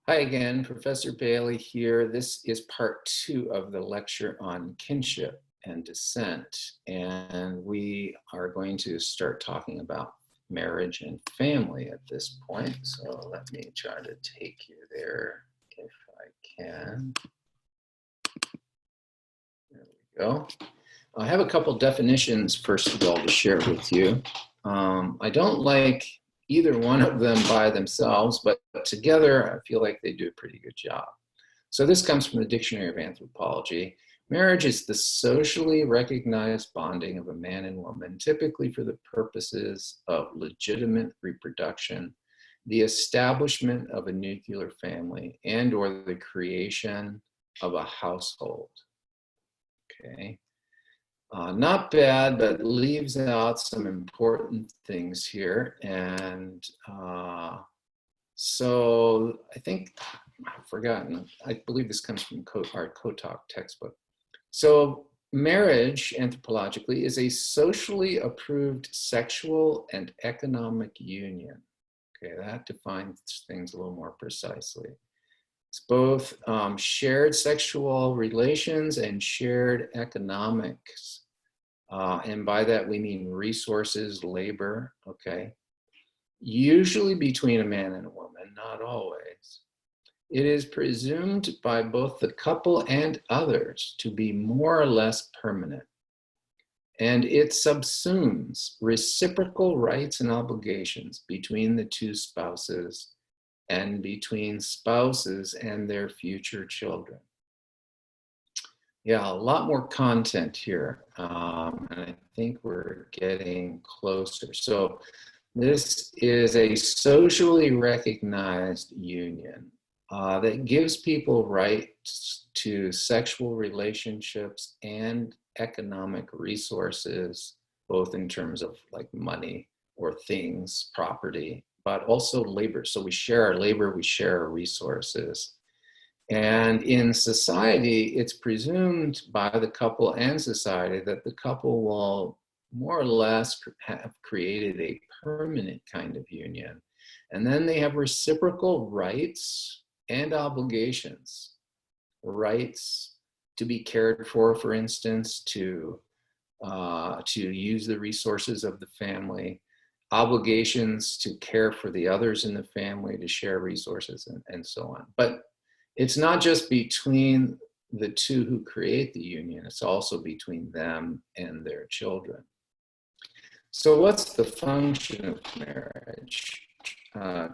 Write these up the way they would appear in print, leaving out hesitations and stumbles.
Hi again, Professor Bailey here. This is part 2 of the lecture on kinship and descent, and we are going to start talking about marriage and family at this point. So let me try to take you there if I can. There we go. I have a couple definitions, first of all, to share with you. I don't like either one of them by themselves, but together I feel like they do a pretty good job. So this comes from the Dictionary of Anthropology. Marriage is the socially recognized bonding of a man and woman, typically for the purposes of legitimate reproduction, the establishment of a nuclear family, and or the creation of a household. Okay. Not bad, but leaves out some important things here. And so I think, I've forgotten, I believe this comes from our Kotok textbook. So marriage, anthropologically, is a socially approved sexual and economic union. Okay, that defines things a little more precisely. It's both shared sexual relations and shared economics. And by that, we mean resources, labor, okay? Usually between a man and a woman, not always. It is presumed by both the couple and others to be more or less permanent. And it subsumes reciprocal rights and obligations between the two spouses and between spouses and their future children. Yeah, a lot more content here, and I think we're getting closer. So this is a socially recognized union that gives people rights to sexual relationships and economic resources, both in terms of like money or things, property, but also labor. So we share our labor, we share our resources. And in society, it's presumed by the couple and society that the couple will more or less have created a permanent kind of union. And then they have reciprocal rights and obligations. Rights to be cared for instance, to use the resources of the family, obligations to care for the others in the family, to share resources, and so on. But it's not just between the two who create the union, it's also between them and their children. So what's the function of marriage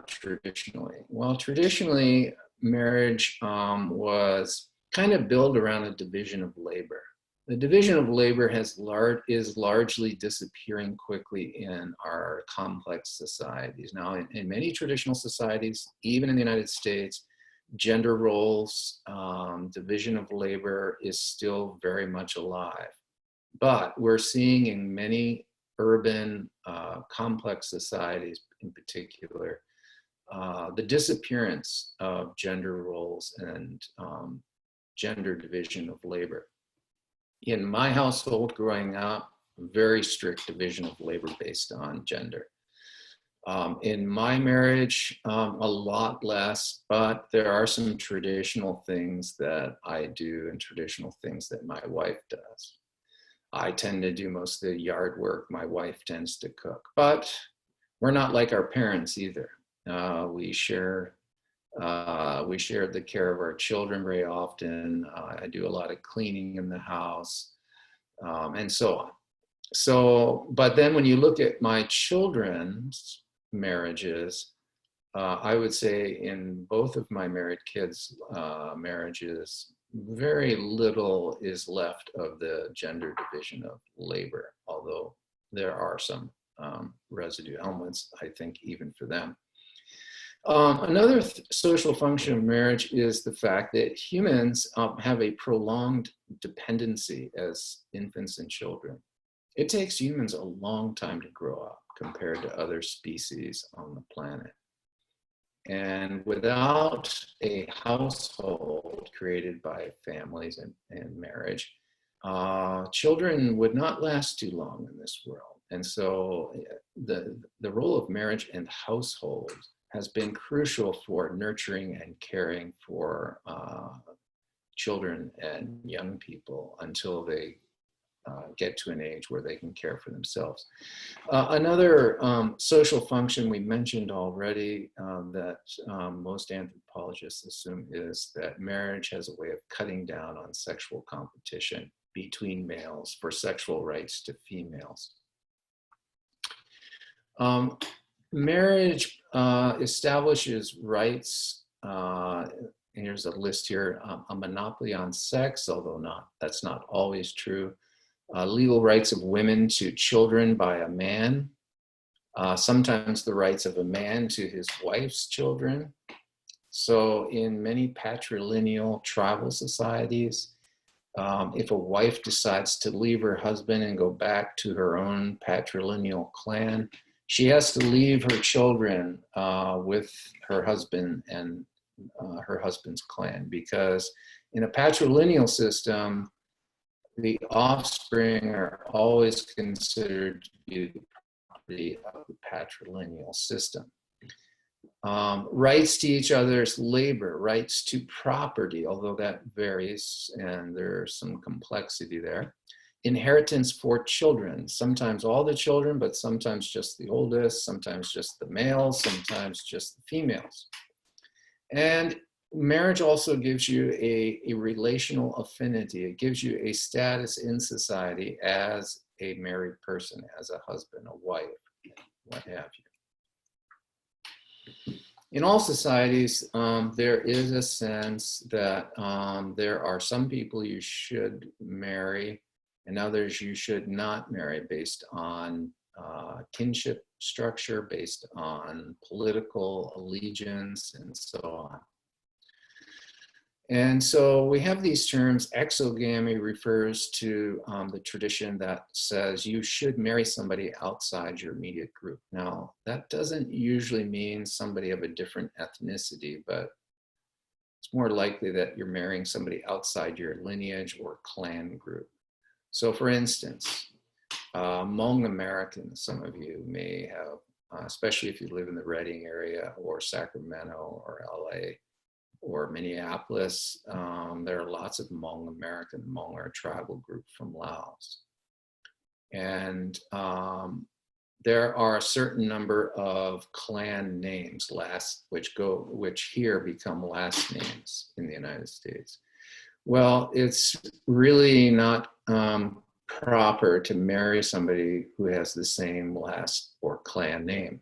traditionally? Well, traditionally, marriage was kind of built around a division of labor. The division of labor is largely disappearing quickly in our complex societies. Now, in many traditional societies, even in the United States, gender roles, division of labor is still very much alive. But we're seeing in many urban, complex societies in particular, the disappearance of gender roles and gender division of labor. In my household growing up, very strict division of labor based on gender. In my marriage, a lot less, but there are some traditional things that I do and traditional things that my wife does. I tend to do most of the yard work. My wife tends to cook, but we're not like our parents either. We share the care of our children very often. I do a lot of cleaning in the house, and so on. So, but then when you look at my children's marriages, I would say in both of my married kids' marriages, very little is left of the gender division of labor, although there are some residue elements, I think, even for them. Another social function of marriage is the fact that humans have a prolonged dependency as infants and children. It takes humans a long time to grow up compared to other species on the planet. And without a household created by families and marriage, children would not last too long in this world. And so the role of marriage and household has been crucial for nurturing and caring for children and young people until they get to an age where they can care for themselves. Another social function we mentioned already that most anthropologists assume is that marriage has a way of cutting down on sexual competition between males for sexual rights to females. Marriage establishes rights, and here's a list here, a monopoly on sex, although that's not always true. Legal rights of women to children by a man, sometimes the rights of a man to his wife's children. So in many patrilineal tribal societies, if a wife decides to leave her husband and go back to her own patrilineal clan, she has to leave her children with her husband and her husband's clan, because in a patrilineal system, the offspring are always considered to be the property of the patrilineal system. Rights to each other's labor, rights to property, although that varies and there's some complexity there. Inheritance for children, sometimes all the children, but sometimes just the oldest, sometimes just the males, sometimes just the females. And marriage also gives you a relational affinity. It gives you a status in society as a married person, as a husband, a wife, what have you. In all societies, there is a sense that there are some people you should marry and others you should not marry based on kinship structure, based on political allegiance, and so on. And so we have these terms. Exogamy refers to the tradition that says you should marry somebody outside your immediate group. Now, that doesn't usually mean somebody of a different ethnicity, but it's more likely that you're marrying somebody outside your lineage or clan group. So for instance, Hmong Americans, some of you may have, especially if you live in the Redding area or Sacramento or LA, or Minneapolis, there are lots of Hmong American. Hmong are a tribal group from Laos. And there are a certain number of clan names which here become last names in the United States. Well, it's really not proper to marry somebody who has the same last or clan name.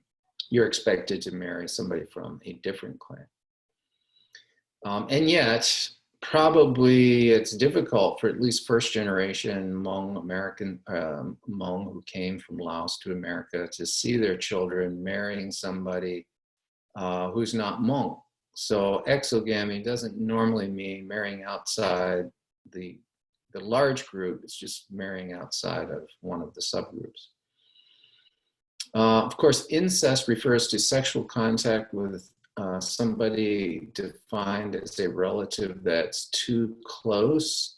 You're expected to marry somebody from a different clan. And yet, probably it's difficult for at least first generation Hmong American, Hmong who came from Laos to America to see their children marrying somebody who's not Hmong. So exogamy doesn't normally mean marrying outside the large group, it's just marrying outside of one of the subgroups. Of course, incest refers to sexual contact with somebody defined as a relative that's too close,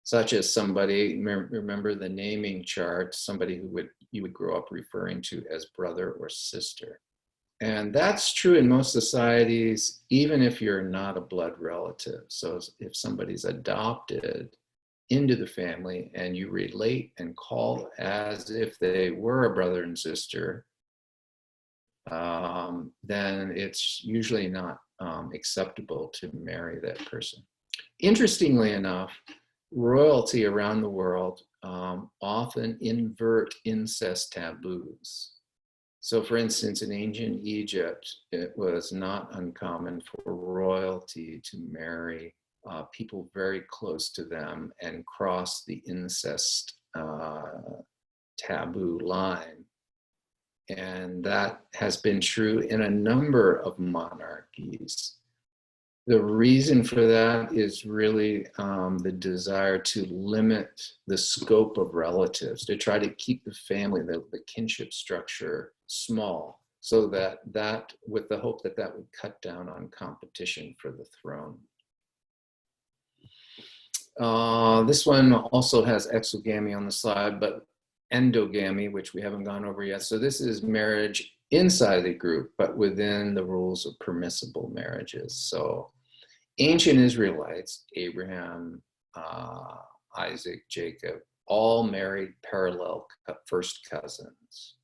such as somebody, remember the naming chart, somebody who you would grow up referring to as brother or sister. And that's true in most societies, even if you're not a blood relative. So if somebody's adopted into the family and you relate and call as if they were a brother and sister, then it's usually not acceptable to marry that person. Interestingly enough, royalty around the world often invert incest taboos. So for instance, in ancient Egypt, it was not uncommon for royalty to marry people very close to them and cross the incest taboo line. And that has been true in a number of monarchies. The reason for that is really the desire to limit the scope of relatives, to try to keep the family, the kinship structure small, so that with the hope that that would cut down on competition for the throne. This one also has exogamy on the slide, but endogamy, which we haven't gone over yet. So this is marriage inside the group, but within the rules of permissible marriages. So ancient Israelites, Abraham, Isaac, Jacob, all married parallel first cousins.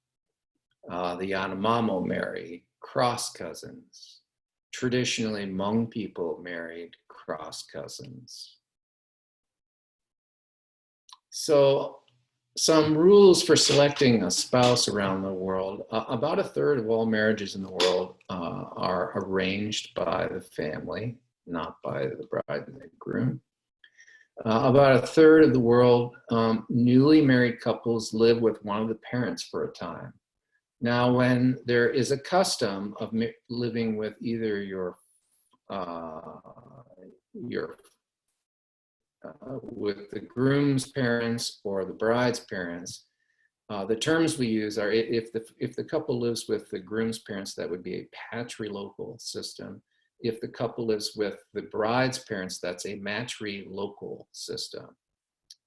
The Yanomamo married cross cousins. Traditionally, Hmong people married cross cousins. So some rules for selecting a spouse around the world. About a third of all marriages in the world are arranged by the family, not by the bride and the groom. About a third of the world, newly married couples live with one of the parents for a time. Now, when there is a custom of living with either with the groom's parents or the bride's parents, the terms we use are if the couple lives with the groom's parents, that would be a patrilocal system. If the couple lives with the bride's parents, that's a matrilocal system.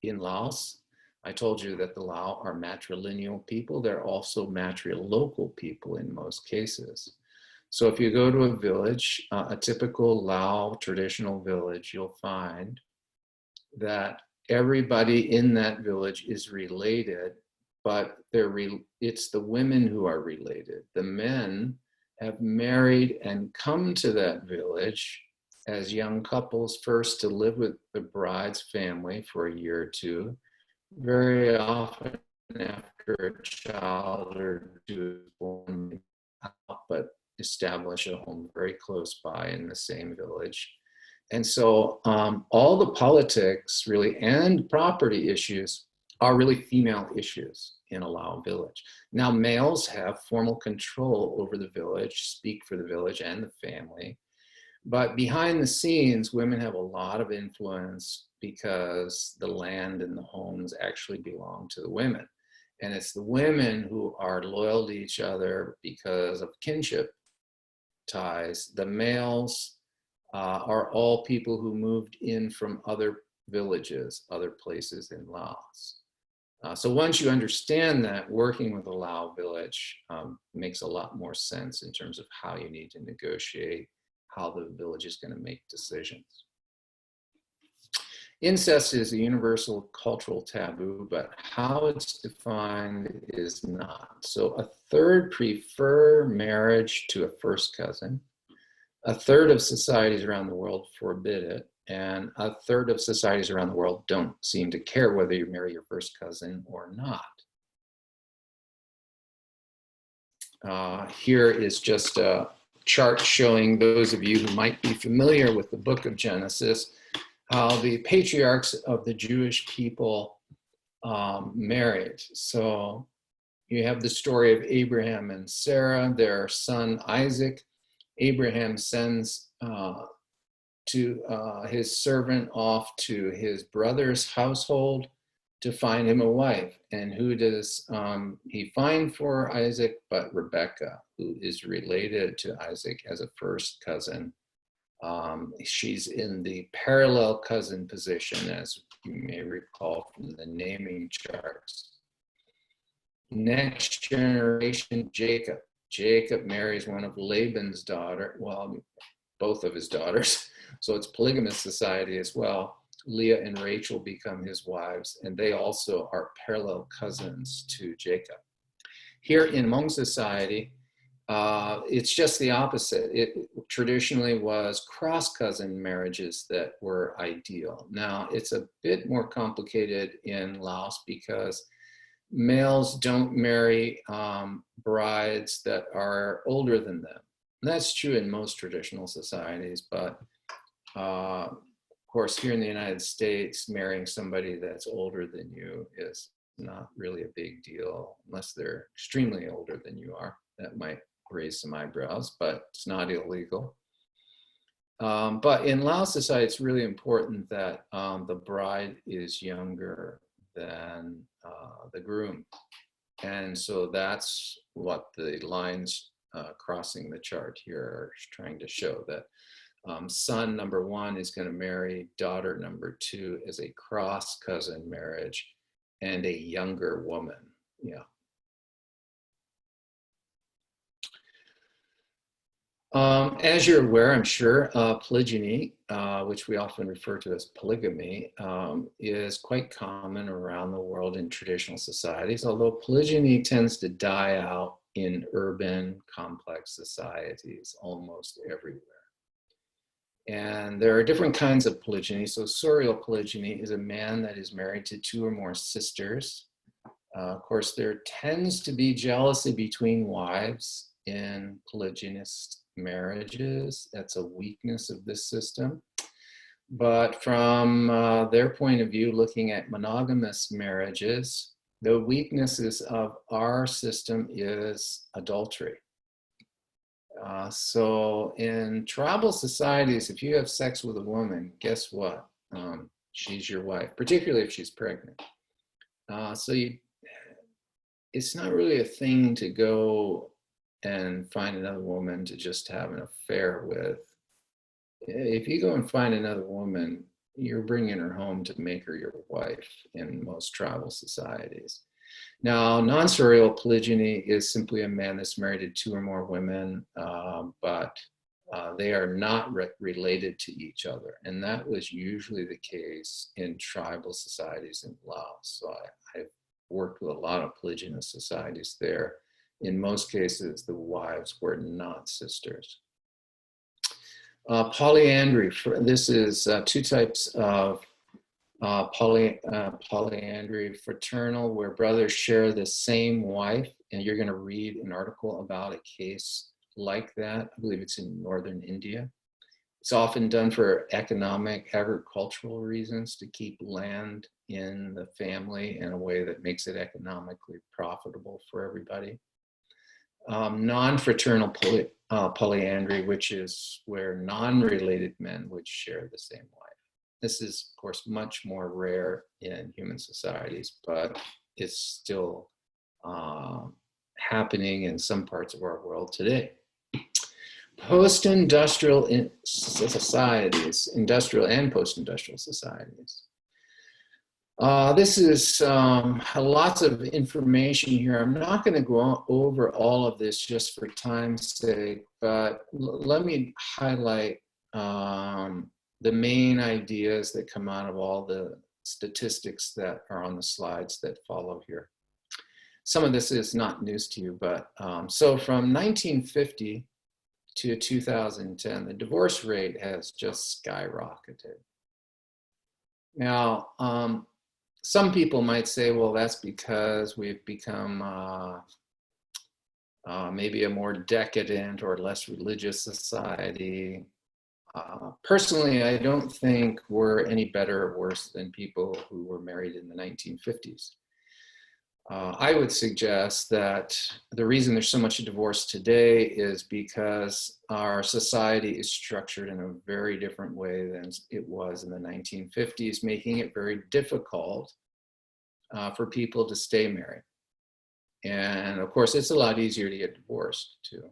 In Laos, I told you that the Lao are matrilineal people. They're also matrilocal people in most cases. So if you go to a village, a typical Lao traditional village, you'll find that everybody in that village is related, but it's the women who are related. The men have married and come to that village as young couples first to live with the bride's family for a year or two. Very often after a child or two is born, but establish a home very close by in the same village. And so all the politics really and property issues are really female issues in a Lao village. Now males have formal control over the village, speak for the village and the family. But behind the scenes, women have a lot of influence because the land and the homes actually belong to the women. And it's the women who are loyal to each other because of kinship ties. The males are all people who moved in from other villages, other places in Laos. So once you understand that, working with a Lao village makes a lot more sense in terms of how you need to negotiate, how the village is going to make decisions. Incest is a universal cultural taboo, but how it's defined is not. So a third prefer marriage to a first cousin. A third of societies around the world forbid it, and a third of societies around the world don't seem to care whether you marry your first cousin or not. Here is just a chart showing those of you who might be familiar with the book of Genesis, how the patriarchs of the Jewish people married. So you have the story of Abraham and Sarah, their son Isaac. Abraham sends his servant off to his brother's household to find him a wife. And who does he find for Isaac but Rebecca, who is related to Isaac as a first cousin. She's in the parallel cousin position, as you may recall from the naming charts. Next generation, Jacob. Jacob marries one of Laban's daughter, well, both of his daughters. So it's polygamous society as well. Leah and Rachel become his wives, and they also are parallel cousins to Jacob. Here in Hmong society, it's just the opposite. It traditionally was cross-cousin marriages that were ideal. Now, it's a bit more complicated in Laos because males don't marry brides that are older than them. And that's true in most traditional societies, but of course, here in the United States, marrying somebody that's older than you is not really a big deal, unless they're extremely older than you are. That might raise some eyebrows, but it's not illegal. But in Lao society, it's really important that the bride is younger than the groom. And so that's what the lines crossing the chart here are trying to show, that son number one is going to marry daughter number two as a cross cousin marriage, and a younger woman. Yeah. As you're aware, I'm sure, polygyny, which we often refer to as polygamy, is quite common around the world in traditional societies, although polygyny tends to die out in urban, complex societies almost everywhere. And there are different kinds of polygyny. So serial polygyny is a man that is married to 2 or more sisters. Of course, there tends to be jealousy between wives in polygynous marriages. That's a weakness of this system. But from their point of view, looking at monogamous marriages, the weaknesses of our system is adultery. So in tribal societies, if you have sex with a woman, guess what? She's your wife, particularly if she's pregnant. It's not really a thing to go and find another woman to just have an affair with. If you go and find another woman, you're bringing her home to make her your wife in most tribal societies. Now, non-serial polygyny is simply a man that's married to 2 or more women, but they are not related to each other. And that was usually the case in tribal societies in Laos. So I've worked with a lot of polygynous societies there. In most cases, the wives were not sisters. Polyandry, this is 2 types of polyandry: fraternal, where brothers share the same wife, and you're going to read an article about a case like that. I believe it's in northern India. It's often done for economic, agricultural reasons, to keep land in the family in a way that makes it economically profitable for everybody. Non-fraternal polyandry, which is where non-related men would share the same wife. This is, of course, much more rare in human societies, but it's still happening in some parts of our world today. Post-industrial societies, industrial and post-industrial societies. This is lots of information here. I'm not going to go over all of this just for time's sake, but let me highlight the main ideas that come out of all the statistics that are on the slides that follow here. Some of this is not news to you, but so from 1950 to 2010, the divorce rate has just skyrocketed. Now, some people might say, well, that's because we've become maybe a more decadent or less religious society. Personally, I don't think we're any better or worse than people who were married in the 1950s. I would suggest that the reason there's so much divorce today is because our society is structured in a very different way than it was in the 1950s, making it very difficult for people to stay married. And of course, it's a lot easier to get divorced too.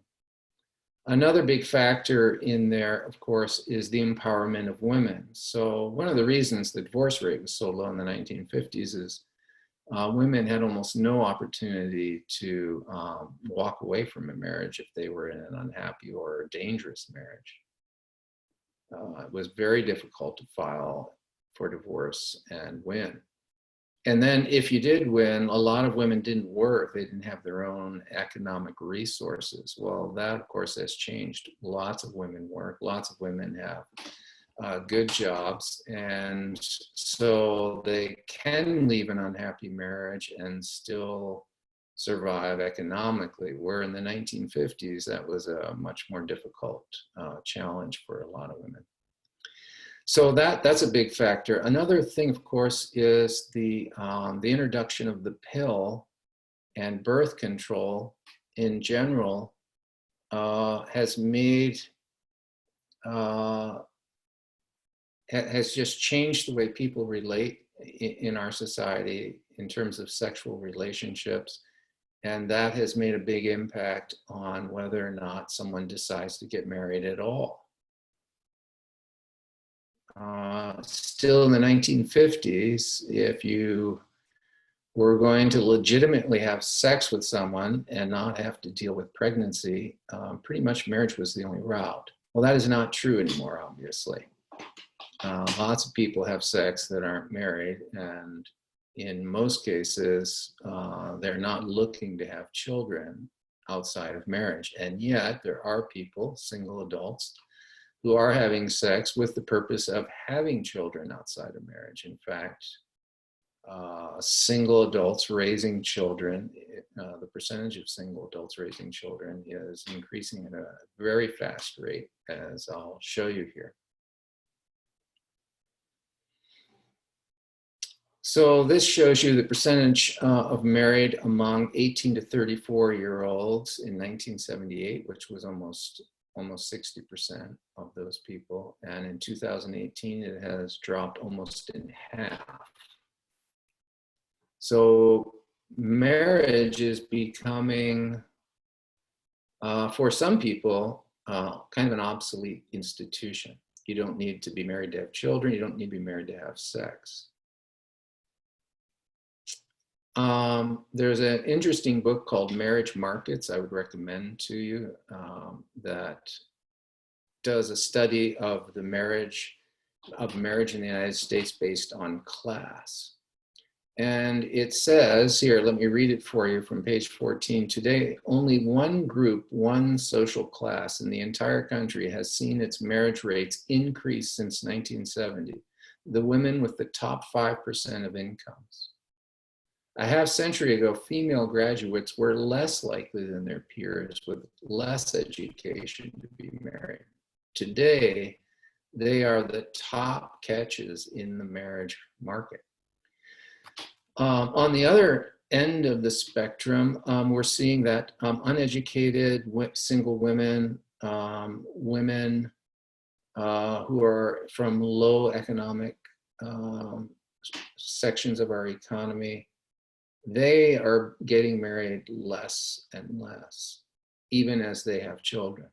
Another big factor in there, of course, is the empowerment of women. So one of the reasons the divorce rate was so low in the 1950s is women had almost no opportunity to walk away from a marriage if they were in an unhappy or dangerous marriage. It was very difficult to file for divorce and win. And then if you did win, a lot of women didn't work. They didn't have their own economic resources. Well, that, of course, has changed. Lots of women work. Lots of women have good jobs. And so they can leave an unhappy marriage and still survive economically, where in the 1950s, that was a much more difficult challenge for a lot of women. So that's a big factor. Another thing, of course, is the introduction of the pill and birth control in general has just changed the way people relate in our society in terms of sexual relationships. And that has made a big impact on whether or not someone decides to get married at all. Still in the 1950s, if you were going to legitimately have sex with someone and not have to deal with pregnancy, pretty much marriage was the only route. Well, that is not true anymore, obviously. Lots of people have sex that aren't married, and in most cases, they're not looking to have children outside of marriage. And yet there are people, single adults, who are having sex with the purpose of having children outside of marriage. In fact, single adults raising children, the percentage of single adults raising children is increasing at a very fast rate, as I'll show you here. So this shows you the percentage of married among 18 to 34-year-olds in 1978, which was almost 60% of those people. And in 2018, it has dropped almost in half. So marriage is becoming, for some people, kind of an obsolete institution. You don't need to be married to have children. You don't need to be married to have sex. There's an interesting book called Marriage Markets I would recommend to you that does a study of the marriage in the United States based on class. And it says here, let me read it for you from page 14. Today, only one group, one social class in the entire country has seen its marriage rates increase since 1970, the women with the top 5% of incomes. A half century ago, female graduates were less likely than their peers with less education to be married. Today, they are the top catches in the marriage market. On the other end of the spectrum, we're seeing that uneducated single women, women who are from low economic sections of our economy, they are getting married less and less, even as they have children.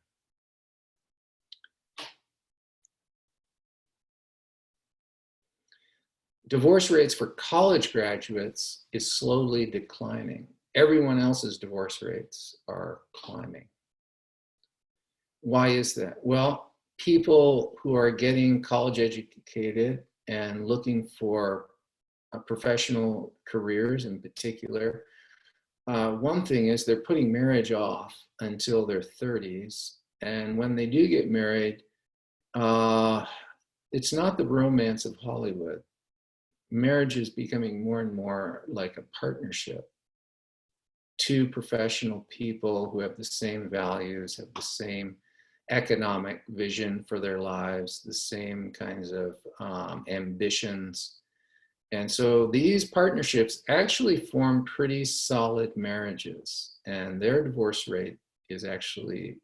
Divorce rates for college graduates is slowly declining. Everyone else's divorce rates are climbing. Why is that? Well, people who are getting college educated and looking for professional careers in particular, one thing is they're putting marriage off until their 30s. And when they do get married, it's not the romance of Hollywood. Marriage is becoming more and more like a partnership. Two professional people who have the same values, have the same economic vision for their lives, the same kinds of ambitions. And so these partnerships actually form pretty solid marriages, and their divorce rate is actually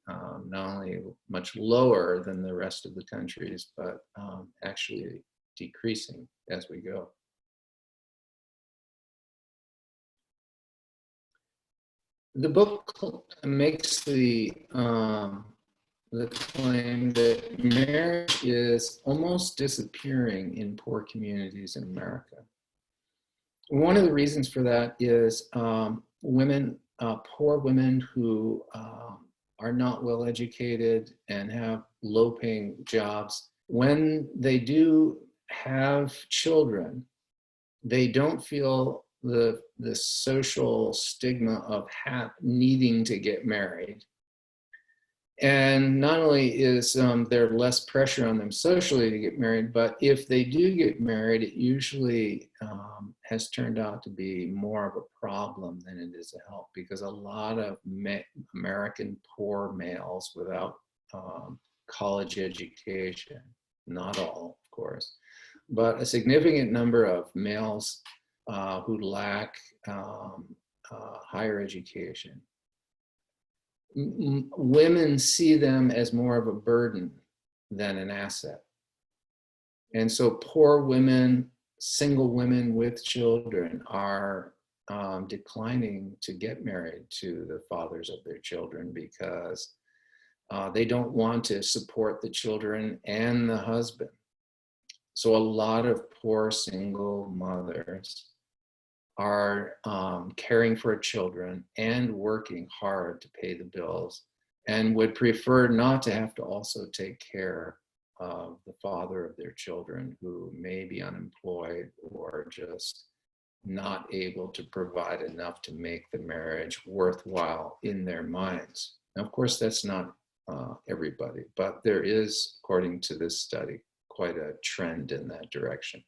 not only much lower than the rest of the countries, but actually decreasing as we go. The book makes the claim that marriage is almost disappearing in poor communities in America. One of the reasons for that is women, poor women who are not well educated and have low paying jobs, when they do have children, they don't feel the social stigma of needing to get married. And not only is there less pressure on them socially to get married, but if they do get married, it usually has turned out to be more of a problem than it is a help, because a lot of American poor males without college education, not all, of course, but a significant number of males who lack higher education, women see them as more of a burden than an asset. And so poor women, single women with children are declining to get married to the fathers of their children because they don't want to support the children and the husband. So a lot of poor single mothers are caring for children and working hard to pay the bills, and would prefer not to have to also take care of the father of their children, who may be unemployed or just not able to provide enough to make the marriage worthwhile in their minds. Now, of course, that's not everybody, but there is, according to this study, quite a trend in that direction.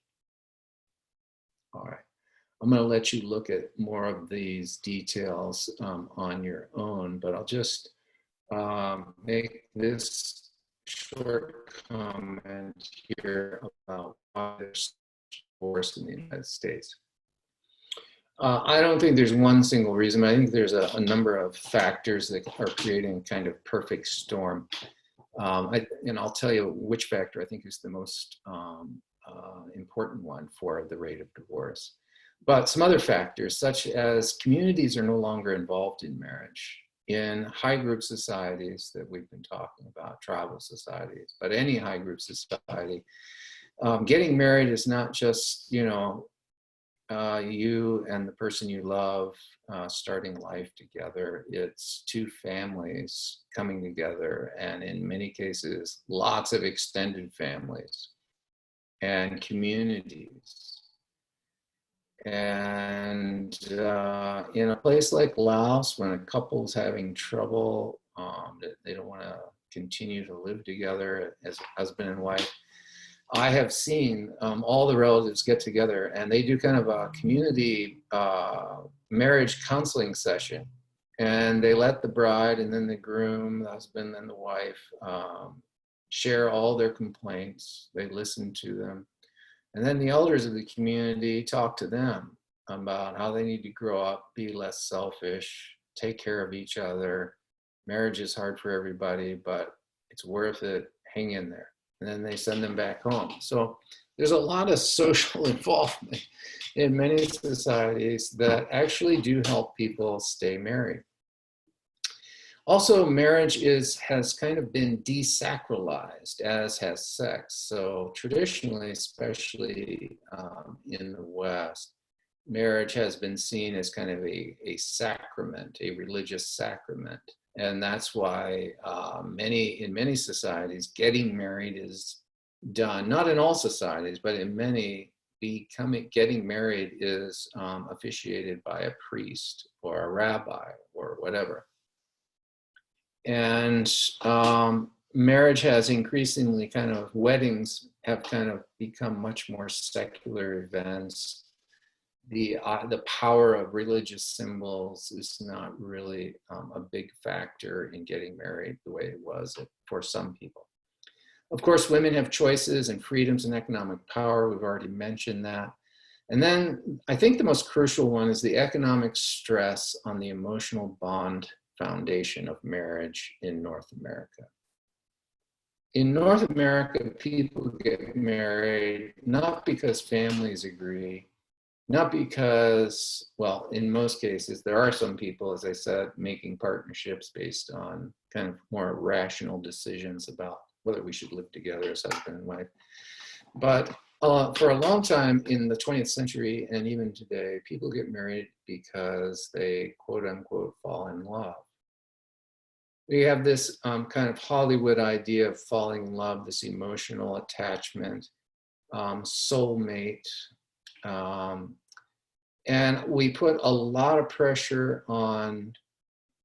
All right. I'm going to let you look at more of these details on your own, but I'll just make this short comment here about why there's divorce in the United States. I don't think there's one single reason. I think there's a number of factors that are creating kind of perfect storm. And I'll tell you which factor I think is the most important one for the rate of divorce. But some other factors, such as communities are no longer involved in marriage. In high group societies that we've been talking about, tribal societies, but any high group society, getting married is not just, you know, you and the person you love starting life together. It's two families coming together, and in many cases, lots of extended families and communities. And in a place like Laos, when a couple's having trouble, they don't want to continue to live together as husband and wife, I have seen all the relatives get together and they do kind of a community marriage counseling session. And they let the bride and then the groom, the husband and the wife share all their complaints. They listen to them. And then the elders of the community talk to them about how they need to grow up, be less selfish, take care of each other. Marriage is hard for everybody, but it's worth it. Hang in there. And then they send them back home. So there's a lot of social involvement in many societies that actually do help people stay married. Also, marriage has kind of been desacralized, as has sex. So traditionally, especially in the West, marriage has been seen as kind of a sacrament, a religious sacrament. And that's why in many societies, getting married is done, not in all societies, but in many, getting married is officiated by a priest or a rabbi or whatever. And marriage has increasingly weddings have kind of become much more secular events. The power of religious symbols is not really a big factor in getting married the way it was for some people. Of course, women have choices and freedoms and economic power. We've already mentioned that. And then I think the most crucial one is the economic stress on the emotional bond foundation of marriage in North America. In North America, people get married not because families agree, not because, well, in most cases, there are some people, as I said, making partnerships based on kind of more rational decisions about whether we should live together as husband and wife. But for a long time in the 20th century and even today, people get married because they, quote unquote, fall in love. We have this kind of Hollywood idea of falling in love, this emotional attachment, soulmate. And we put a lot of pressure on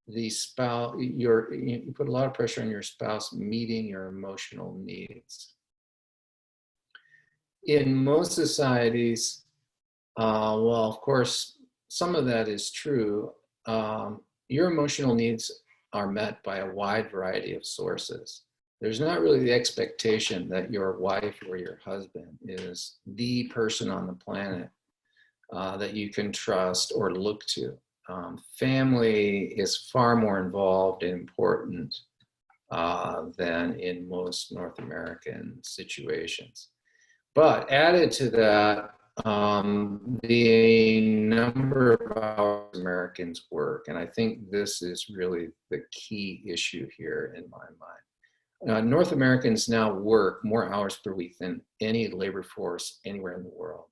the spouse, you put a lot of pressure on your spouse meeting your emotional needs. In most societies, well, of course, some of that is true. Your emotional needs are met by a wide variety of sources. There's not really the expectation that your wife or your husband is the person on the planet that you can trust or look to. Family is far more involved and important than in most North American situations. But added to that, the number of hours Americans work, and I think this is really the key issue here in my mind. North Americans now work more hours per week than any labor force anywhere in the world.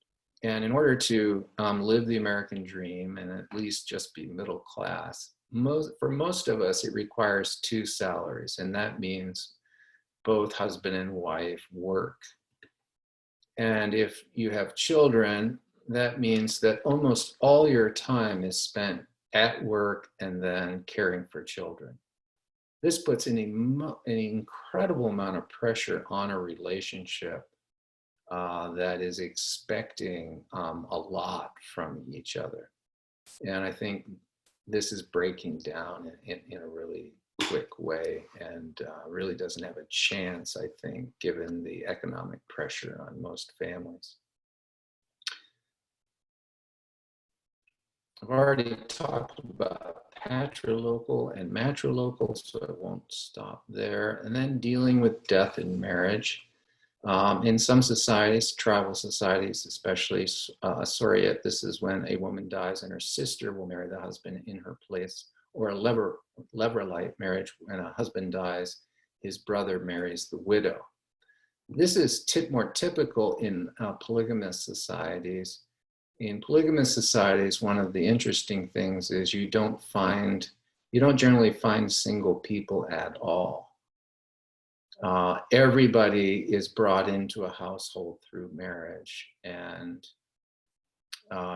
And in order to live the American dream and at least just be middle class, for most of us, it requires two salaries. And that means both husband and wife work. And if you have children, that means that almost all your time is spent at work and then caring for children. This puts an incredible amount of pressure on a relationship that is expecting a lot from each other. And I think this is breaking down in a really quick way, and really doesn't have a chance, I think, given the economic pressure on most families. I've already talked about patrilocal and matrilocal, so I won't stop there. And then dealing with death in marriage. In some societies, tribal societies, especially Souriat, this is when a woman dies and her sister will marry the husband in her place, or a Levirate marriage, when a husband dies, his brother marries the widow. This is more typical in polygamous societies. In polygamous societies, one of the interesting things is you don't generally find single people at all. Everybody is brought into a household through marriage, and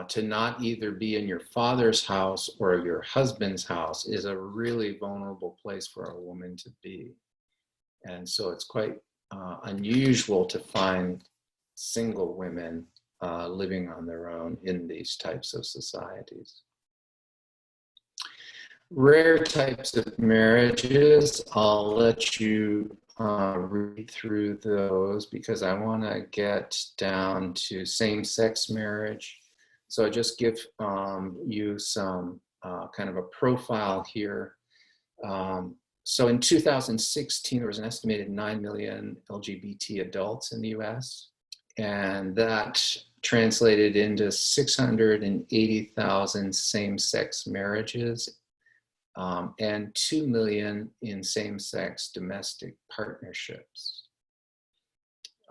to not either be in your father's house or your husband's house is a really vulnerable place for a woman to be. And so it's quite unusual to find single women living on their own in these types of societies. Rare types of marriages, I'll let you read through those because I want to get down to same-sex marriage. So I just give you some kind of a profile here. So in 2016, there was an estimated 9 million LGBT adults in the US, and that translated into 680,000 same-sex marriages and 2 million in same-sex domestic partnerships.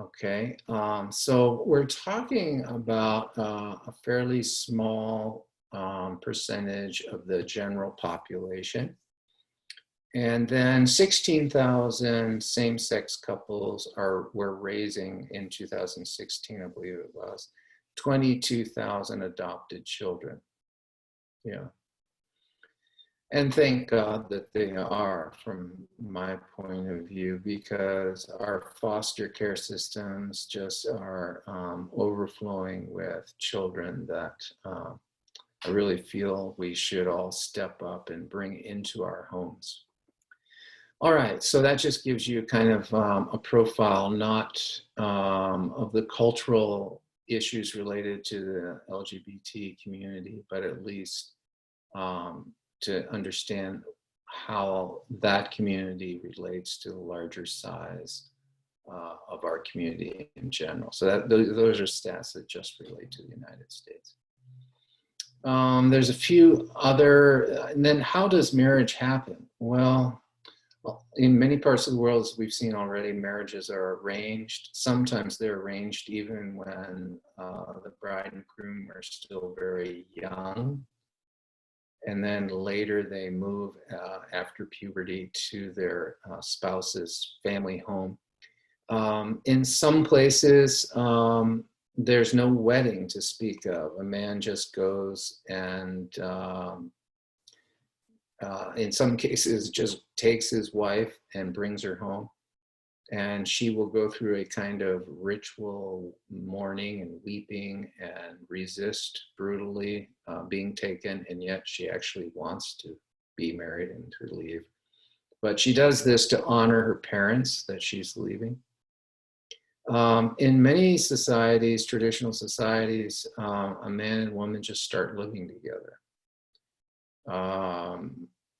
Okay, so we're talking about a fairly small percentage of the general population. And then 16,000 same-sex couples were raising in 2016, I believe it was, 22,000 adopted children. Yeah. And thank God that they are, from my point of view, because our foster care systems just are overflowing with children that I really feel we should all step up and bring into our homes. All right, so that just gives you kind of a profile, not of the cultural issues related to the LGBT community, but at least to understand how that community relates to the larger size of our community in general. So those are stats that just relate to the United States. There's a few other, and then how does marriage happen? Well, in many parts of the world, as we've seen already, marriages are arranged. Sometimes they're arranged even when the bride and groom are still very young. And then later they move after puberty to their spouse's family home. In some places, there's no wedding to speak of. A man just goes and in some cases just takes his wife and brings her home, and she will go through a kind of ritual mourning and weeping and resist brutally being taken, and yet she actually wants to be married and to leave. But she does this to honor her parents that she's leaving. In many societies, traditional societies, a man and woman just start living together.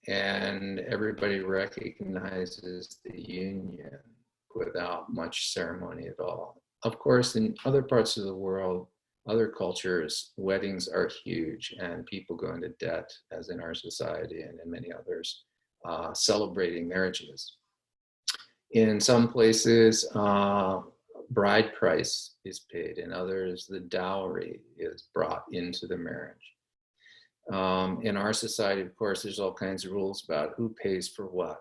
And everybody recognizes the union without much ceremony at all. Of course, in other parts of the world, other cultures, weddings are huge and people go into debt, as in our society and in many others, celebrating marriages. In some places, bride price is paid. In others, the dowry is brought into the marriage. In our society, of course, there's all kinds of rules about who pays for what.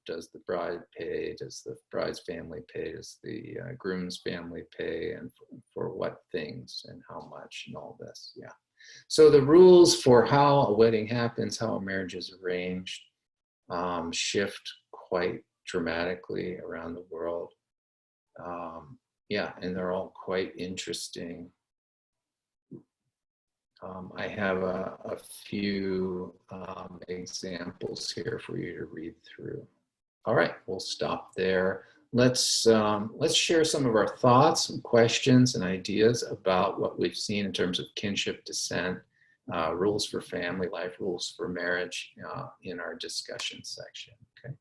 Does the bride pay? Does the bride's family pay? Does the groom's family pay? And for what things and how much and all this, yeah. So the rules for how a wedding happens, how a marriage is arranged, shift quite dramatically around the world. Yeah, and they're all quite interesting. I have a few examples here for you to read through. All right, we'll stop there. Let's share some of our thoughts and questions and ideas about what we've seen in terms of kinship, descent, rules for family life, rules for marriage in our discussion section. Okay.